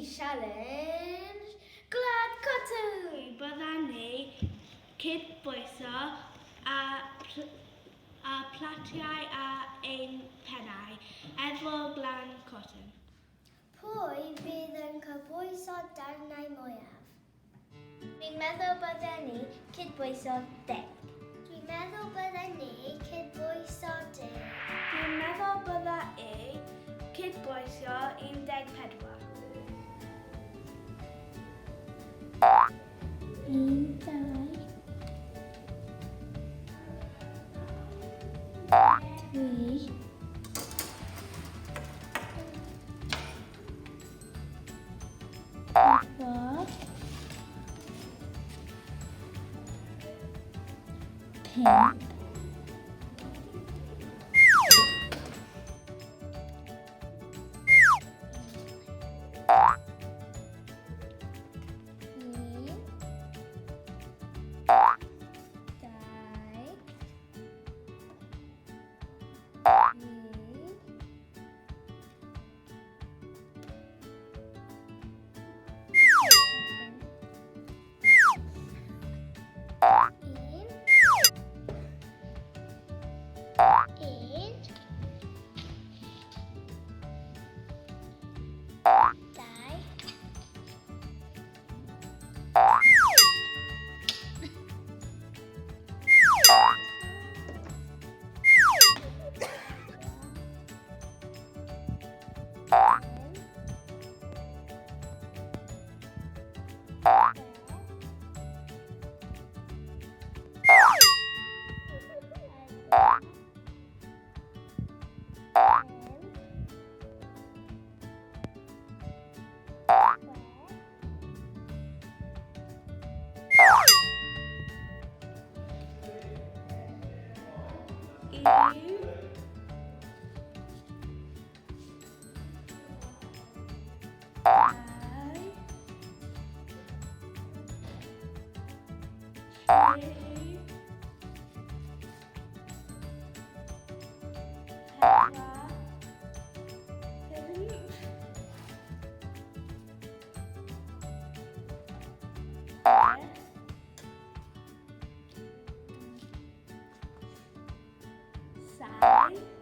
challenge Glad Cotton! Byddai ni cydbwyso a platiau a ein pennau efo Glan Cotton. Pwy fydd yn cydbwyso darnau mwyaf? Dwi'n meddwl bydden ni cydbwyso 10. Dwi'n meddwl bydden ni cydbwyso 10. Dwi'n meddwl bydda i cydbwyso 14. 1, 2, 3, 4, 5, 6,